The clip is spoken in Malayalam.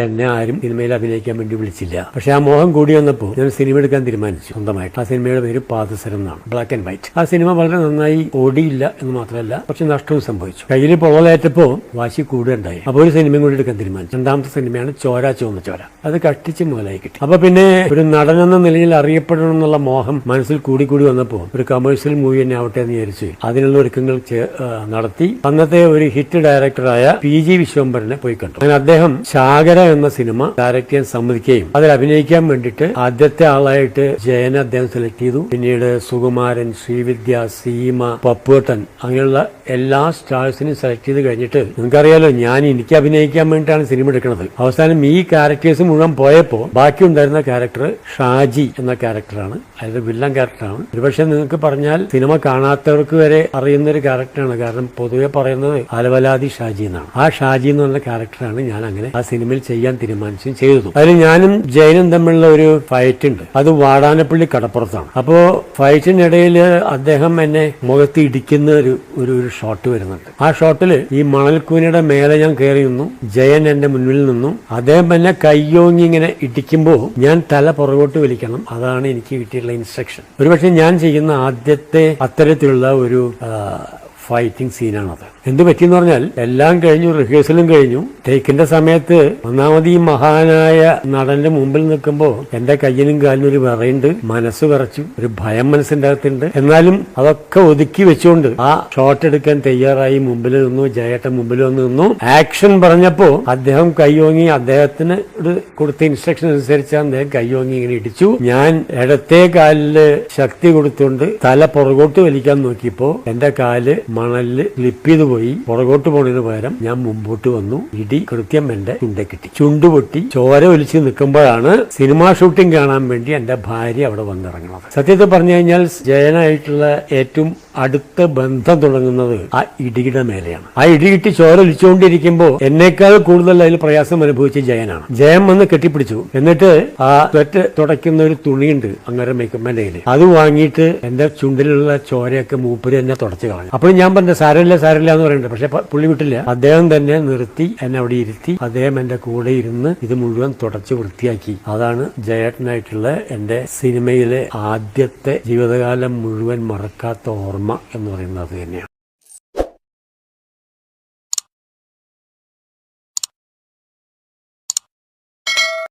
എന്നെ ആരും സിനിമയിൽ അഭിനയിക്കാൻ വേണ്ടി വിളിച്ചില്ല. പക്ഷെ ആ മോഹം കൂടി വന്നപ്പോൾ ഞാൻ സിനിമ എടുക്കാൻ തീരുമാനിച്ചു സ്വന്തമായിട്ട്. ആ സിനിമയുടെ പേര് പാദസരം എന്നാണ്, ബ്ലാക്ക് ആൻഡ് വൈറ്റ്. ആ സിനിമ വളരെ നന്നായി ഓടിയില്ല എന്ന് മാത്രമല്ല, പക്ഷെ നഷ്ടവും സംഭവിച്ചു. കയ്യിൽ പൊള്ളലേറ്റപ്പോ വാശി കൂടുകയുണ്ടായി. അപ്പോൾ ഒരു സിനിമയും കൂടി എടുക്കാൻ തീരുമാനിച്ചു. രണ്ടാമത്തെ സിനിമയാണ് ചോര ചുവന്ന ചോര. അത് കഷ്ടിച്ച് മുതലായി കിട്ടി. അപ്പൊ പിന്നെ ഒരു നടൻ എന്ന നിലയിൽ അറിയപ്പെടണം എന്നുള്ള മോഹം മനസ്സിൽ കൂടി വന്നപ്പോൾ ഒരു കമേഴ്ഷ്യൽ മൂവി തന്നെ ആവട്ടെ എന്ന് വിചാരിച്ചു അതിനുള്ള ഒരുക്കങ്ങൾ നടത്തി. അന്നത്തെ ഒരു ഹിറ്റ് ഡയറക്ടറായ PG വിശ്വംഭരനെ പോയി കണ്ടു. അങ്ങനെ അദ്ദേഹം ശാകര എന്ന സിനിമ ഡയറക്ട് ചെയ്യാൻ സമ്മതിക്കുകയും അതിൽ അഭിനയിക്കാൻ വേണ്ടിയിട്ട് ആദ്യത്തെ ആളായിട്ട് ജയനെ അദ്ദേഹം സെലക്ട് ചെയ്തു. പിന്നീട് സുകുമാരൻ, ശ്രീവിദ്യ, സീമ, പപ്പുവേട്ടൻ അങ്ങനെയുള്ള എല്ലാ സ്റ്റാർസിനെയും സെലക്ട് ചെയ്ത് കഴിഞ്ഞിട്ട് നിങ്ങൾക്കറിയാലോ എനിക്ക് അഭിനയിക്കാൻ വേണ്ടിയിട്ടാണ് സിനിമ എടുക്കുന്നത്. അവസാനം ഈ ക്യാരക്ടേഴ്സ് മുഴുവൻ പോയപ്പോൾ ബാക്കി ഉണ്ടായിരുന്ന ക്യാരക്ടർ ഷാജി എന്ന ക്യാരക്ടറാണ്. അതായത് വില്ലൻ ക്യാരക്ടറാണ്. ഒരുപക്ഷെ നിങ്ങൾക്ക് പറഞ്ഞാൽ സിനിമ കാണാത്തവർക്ക് വരെ അറിയുന്ന ഒരു ക്യാരക്ടറാണ്. കാരണം പൊതുവെ പറയുന്നത് അലവലാതി ഷാജി എന്നാണ്. ആ ഷാജി എന്ന് പറഞ്ഞ ക്യാരക്ടറാണ് ഞാൻ അങ്ങനെ ആ സിനിമയിൽ ചെയ്യാൻ തീരുമാനിച്ചു ചെയ്തു. അതിൽ ഞാനും ജയനും തമ്മിലുള്ള ഒരു ഫൈറ്റ് ഉണ്ട്. അത് വാടാനപ്പള്ളി കടപ്പുറത്താണ്. അപ്പോ ഫൈറ്റിനിടയിൽ അദ്ദേഹം എന്നെ മുഖത്ത് ഇടിക്കുന്ന ഒരു ഷോട്ട് വരുന്നുണ്ട്. ആ ഷോട്ടില് ഈ മണൽക്കൂനയുടെ മേലെ ഞാൻ കയറി നിന്നു. ജയൻ എന്റെ മുന്നിൽ നിന്നു. അദ്ദേഹം എന്നെ കയ്യോങ്ങി ഇങ്ങനെ ഇടിക്കുമ്പോ ഞാൻ തല പുറകോട്ട് വലിക്കണം. അതാണ് എനിക്ക് കിട്ടിയിട്ടുള്ള ഇൻസ്ട്രക്ഷൻ. ഒരുപക്ഷെ ഞാൻ ചെയ്യുന്ന ആദ്യത്തെ അത്തരത്തിലുള്ള ഒരു ഫൈറ്റിംഗ് സീനാണത്. എന്ത് പറ്റിയെന്ന് പറഞ്ഞാൽ എല്ലാം കഴിഞ്ഞു, റിഹേഴ്സലും കഴിഞ്ഞു. ടേക്കിന്റെ സമയത്ത് ഒന്നാമത് ഈ മഹാനായ നടന്റെ മുമ്പിൽ നിൽക്കുമ്പോൾ എന്റെ കയ്യിനും കാലിനും ഒരു വിറയുണ്ട്, മനസ്സ് വിറച്ചു, ഒരു ഭയം മനസ്സിന്റെ അകത്തുണ്ട്. എന്നാലും അതൊക്കെ ഒതുക്കി വെച്ചുകൊണ്ട് ആ ഷോട്ട് എടുക്കാൻ തയ്യാറായി മുമ്പിൽ നിന്നു. ജയേട്ടൻ മുമ്പിൽ വന്ന് നിന്നു. ആക്ഷൻ പറഞ്ഞപ്പോ അദ്ദേഹം കയ്യോങ്ങി, അദ്ദേഹത്തിന് കൊടുത്ത ഇൻസ്ട്രക്ഷൻ അനുസരിച്ച് അദ്ദേഹം കയ്യോങ്ങി ഇങ്ങനെ ഇടിച്ചു. ഞാൻ ഇടത്തെ കാലില് ശക്തി കൊടുത്തുകൊണ്ട് തല പുറകോട്ട് വലിക്കാൻ നോക്കിയപ്പോ എന്റെ കാല് മണലില് സ്ലിപ്പ് ചെയ്ത് പോയി. പുറകോട്ട് പോണതിന് പകരം ഞാൻ മുമ്പോട്ട് വന്നു. ഇടി കൃത്യം എന്റെ ചുണ്ട കിട്ടി. ചുണ്ടുപൊട്ടി ചോര ഒലിച്ച് നിൽക്കുമ്പോഴാണ് സിനിമാ ഷൂട്ടിംഗ് കാണാൻ വേണ്ടി എന്റെ ഭാര്യ അവിടെ വന്നിറങ്ങുന്നത്. സത്യത്തിൽ പറഞ്ഞു കഴിഞ്ഞാൽ ജയനായിട്ടുള്ള ഏറ്റവും അടുത്ത ബന്ധം തുടങ്ങുന്നത് ആ ഇടിയുടെ മേലെയാണ്. ആ ഇടി കിട്ടി ചോര ഒലിച്ചുകൊണ്ടിരിക്കുമ്പോൾ എന്നേക്കാൾ കൂടുതൽ അതിൽ പ്രയാസം അനുഭവിച്ച ജയനാണ്. ജയൻ വന്ന് കെട്ടിപ്പിടിച്ചു. എന്നിട്ട് ആ സ്വെറ്റ് തുടയ്ക്കുന്ന ഒരു തുണിയുണ്ട് അങ്ങനെ മേക്കമ്മന്റെ കയ്യിൽ. അത് വാങ്ങിയിട്ട് എന്റെ ചുണ്ടിലുള്ള ചോരയൊക്കെ മൂപ്പര് എന്നെ തുടച്ചു കളഞ്ഞു. അപ്പോൾ ഞാൻ പറഞ്ഞു സാരമില്ല എന്ന് പറയുന്നുണ്ട്. പക്ഷെ പുള്ളി വിട്ടില്ല. അദ്ദേഹം തന്നെ നിർത്തി എന്നെ അവിടെ ഇരുത്തി. അദ്ദേഹം എന്റെ കൂടെ ഇരുന്ന് ഇത് മുഴുവൻ തുടച്ച് വൃത്തിയാക്കി. അതാണ് ജയേട്ടനായിട്ടുള്ള എന്റെ സിനിമയിലെ ആദ്യത്തെ ജീവിതകാലം മുഴുവൻ മറക്കാത്ത ഓർമ്മ എന്ന് പറയുന്നത് തന്നെയാണ്.